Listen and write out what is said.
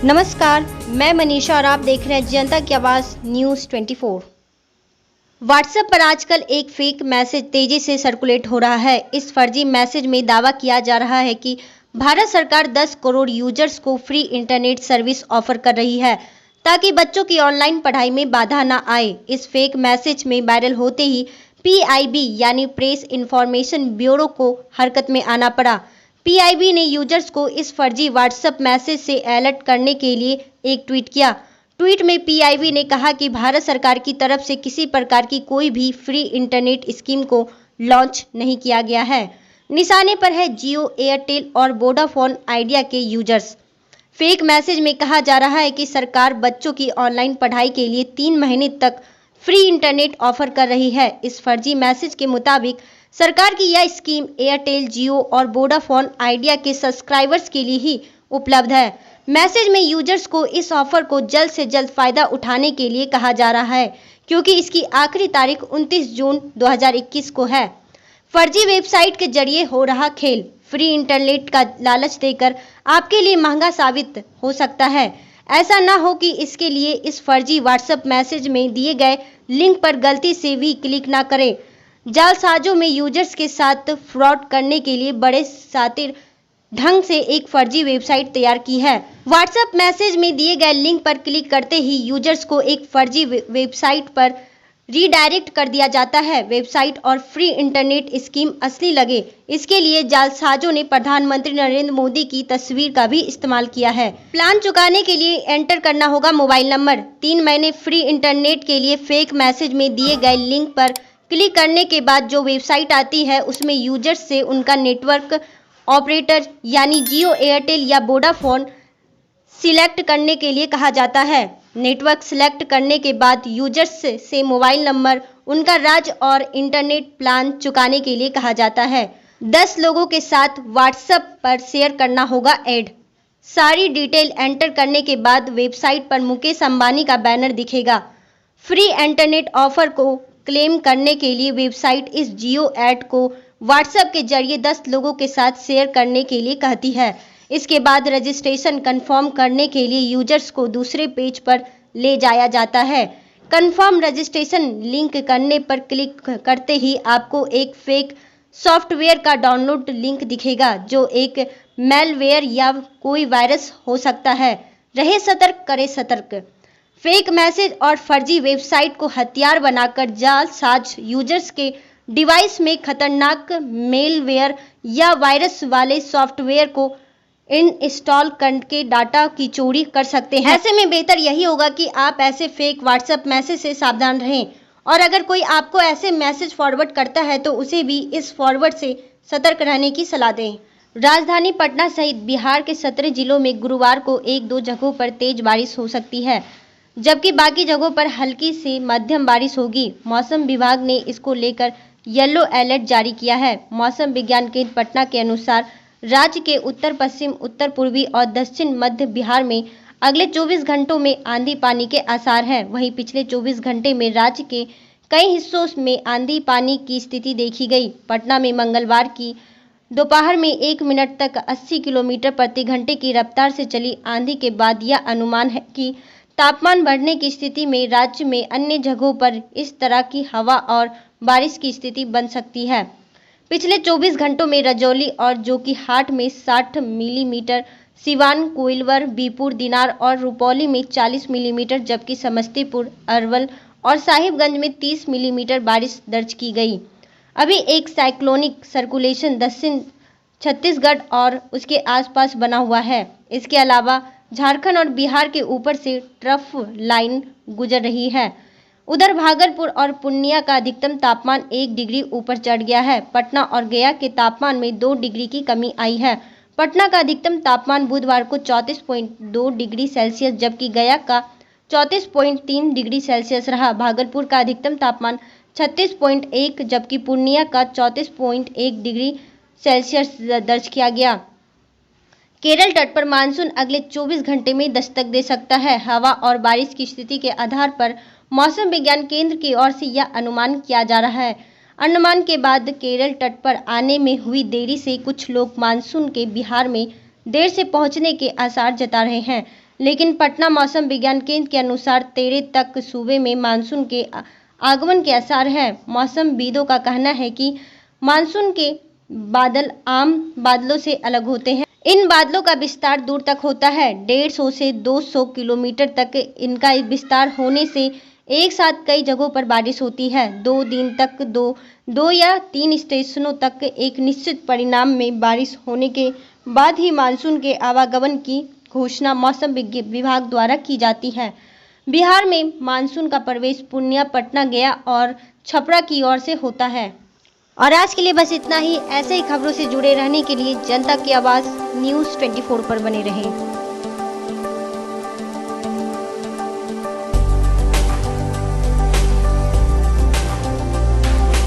नमस्कार, मैं मनीषा और आप देख रहे हैं जनता की आवाज न्यूज 24। व्हाट्सएप पर आजकल एक फेक मैसेज तेजी से सर्कुलेट हो रहा है। इस फर्जी मैसेज में दावा किया जा रहा है कि भारत सरकार 10 करोड़ यूजर्स को फ्री इंटरनेट सर्विस ऑफर कर रही है ताकि बच्चों की ऑनलाइन पढ़ाई में बाधा न आए। इस फेक मैसेज में वायरल होते ही PIB यानी प्रेस इंफॉर्मेशन ब्यूरो को हरकत में आना पड़ा। PIB ने यूजर्स को इस फर्जी व्हाट्सएप मैसेज से अलर्ट करने के लिए एक ट्वीट किया। ट्वीट में PIB ने कहा कि भारत सरकार की तरफ से किसी प्रकार की कोई भी फ्री इंटरनेट स्कीम को लॉन्च नहीं किया गया है। निशाने पर है जियो, एयरटेल और वोडाफोन आइडिया के यूजर्स। फेक मैसेज में कहा जा रहा है कि सरकार बच्चों की ऑनलाइन पढ़ाई के लिए 3 महीने तक फ्री इंटरनेट ऑफर कर रही है। इस फर्जी मैसेज के मुताबिक सरकार की यह स्कीम एयरटेल, जियो और वोडाफोन आइडिया के सब्सक्राइबर्स के लिए ही उपलब्ध है। मैसेज में यूजर्स को इस ऑफर को जल्द से जल्द फायदा उठाने के लिए कहा जा रहा है क्योंकि इसकी आखिरी तारीख 29 जून 2021 को है। फर्जी वेबसाइट के जरिए हो रहा खेल फ्री इंटरनेट का लालच देकर आपके लिए महंगा साबित हो सकता है। ऐसा ना हो कि इसके लिए इस फर्जी व्हाट्सएप मैसेज में दिए गए लिंक पर गलती से भी क्लिक ना करें। जालसाजों में यूजर्स के साथ फ्रॉड करने के लिए बड़े शातिर ढंग से एक फर्जी वेबसाइट तैयार की है। व्हाट्सएप मैसेज में दिए गए लिंक पर क्लिक करते ही यूजर्स को एक फर्जी वेबसाइट पर रीडायरेक्ट कर दिया जाता है। वेबसाइट और फ्री इंटरनेट स्कीम असली लगे, इसके लिए जालसाजों ने प्रधानमंत्री नरेंद्र मोदी की तस्वीर का भी इस्तेमाल किया है। प्लान चुकाने के लिए एंटर करना होगा मोबाइल नंबर। 3 महीने फ्री इंटरनेट के लिए फेक मैसेज में दिए गए लिंक पर क्लिक करने के बाद जो वेबसाइट आती है उसमें यूजर्स से उनका नेटवर्क ऑपरेटर यानी जियो, एयरटेल या वोडाफोन सिलेक्ट करने के लिए कहा जाता है। नेटवर्क सिलेक्ट करने के बाद यूजर्स से मोबाइल नंबर, उनका राज्य और इंटरनेट प्लान चुकाने के लिए कहा जाता है। 10 लोगों के साथ व्हाट्सएप पर शेयर करना होगा ऐड। सारी डिटेल एंटर करने के बाद वेबसाइट पर मुकेश अंबानी का बैनर दिखेगा। फ्री इंटरनेट ऑफर को क्लेम करने के लिए वेबसाइट इस जियो ऐड को व्हाट्सएप के जरिए 10 लोगों के साथ शेयर करने के लिए कहती है। इसके बाद रजिस्ट्रेशन कंफर्म करने के लिए यूजर्स को दूसरे पेज पर ले जाया जाता है। कंफर्म रजिस्ट्रेशन लिंक करने पर क्लिक करते ही आपको एक फेक सॉफ्टवेयर का डाउनलोड लिंक दिखेगा जो एक मैलवेयर या कोई वायरस हो सकता है। रहे सतर्क, करे सतर्क। फेक मैसेज और फर्जी वेबसाइट को हथियार बनाकर जालसाज यूजर्स के डिवाइस में खतरनाक मेलवेयर या वायरस वाले सॉफ्टवेयर को इंस्टॉल करके डाटा की चोरी कर सकते हैं। ऐसे में बेहतर यही होगा कि आप ऐसे फेक व्हाट्सएप मैसेज से सावधान रहें और अगर कोई आपको ऐसे मैसेज फॉरवर्ड करता है तो उसे भी इस फॉरवर्ड से सतर्क रहने की सलाह दें। राजधानी पटना सहित बिहार के 17 जिलों में गुरुवार को 1-2 जगहों पर तेज बारिश हो सकती है जबकि बाकी जगहों पर हल्की से मध्यम बारिश होगी। मौसम विभाग ने इसको लेकर येलो अलर्ट जारी किया है। मौसम विज्ञान केंद्र पटना के अनुसार राज्य के उत्तर पश्चिम, उत्तर पूर्वी और दक्षिण मध्य बिहार में अगले 24 घंटों में आंधी पानी के आसार हैं। वहीं पिछले 24 घंटे में राज्य के कई हिस्सों में आंधी पानी की स्थिति देखी गई। पटना में मंगलवार की दोपहर में 1 मिनट तक 80 किलोमीटर प्रति घंटे की रफ्तार से चली आंधी के बाद यह अनुमान है कि तापमान बढ़ने की स्थिति में राज्य में अन्य जगहों पर इस तरह की हवा और बारिश की स्थिति बन सकती है। पिछले 24 घंटों में रजौली और जोकीहाट में 60 मिलीमीटर, सिवान, कोइलवर, बीपुर, दिनार और रुपौली में 40 मिलीमीटर जबकि समस्तीपुर, अरवल और साहिबगंज में 30 मिलीमीटर बारिश दर्ज की गई। अभी एक साइक्लोनिक सर्कुलेशन दक्षिण छत्तीसगढ़ और उसके आसपास बना हुआ है। इसके अलावा झारखंड और बिहार के ऊपर से ट्रफ लाइन गुजर रही है। उधर भागलपुर और पूर्णिया का अधिकतम तापमान 1 डिग्री ऊपर चढ़ गया है। पटना और गया के तापमान में 2 डिग्री की कमी आई है। पटना का अधिकतम तापमान बुधवार को 34.2 डिग्री सेल्सियस जबकि गया का 34.3 डिग्री सेल्सियस रहा। भागलपुर का अधिकतम तापमान 36.1 जबकि पूर्णिया का 34.1 डिग्री सेल्सियस दर्ज किया गया। केरल तट पर मानसून अगले 24 घंटे में दस्तक दे सकता है। हवा और बारिश की स्थिति के आधार पर मौसम विज्ञान केंद्र की ओर से यह अनुमान किया जा रहा है। अंडमान के बाद केरल तट पर आने में हुई देरी से कुछ लोग मानसून के बिहार में देर से पहुंचने के आसार जता रहे हैं, लेकिन पटना मौसम विज्ञान केंद्र के अनुसार 13 तक सूबे में मानसून के आगमन के आसार हैं। मौसमविदों का कहना है कि मानसून के बादल आम बादलों से अलग होते हैं। इन बादलों का विस्तार दूर तक होता है। 150 से 200 किलोमीटर तक इनका विस्तार होने से एक साथ कई जगहों पर बारिश होती है। 2 दिन तक दो या 3 स्टेशनों तक एक निश्चित परिमाण में बारिश होने के बाद ही मानसून के आवागमन की घोषणा मौसम विभाग द्वारा की जाती है। बिहार में मानसून का प्रवेश पूर्णिया, पटना, गया और छपरा की ओर से होता है। और आज के लिए बस इतना ही। ऐसे ही खबरों से जुड़े रहने के लिए जनता की आवाज़ न्यूज़ 24 पर बने रहें।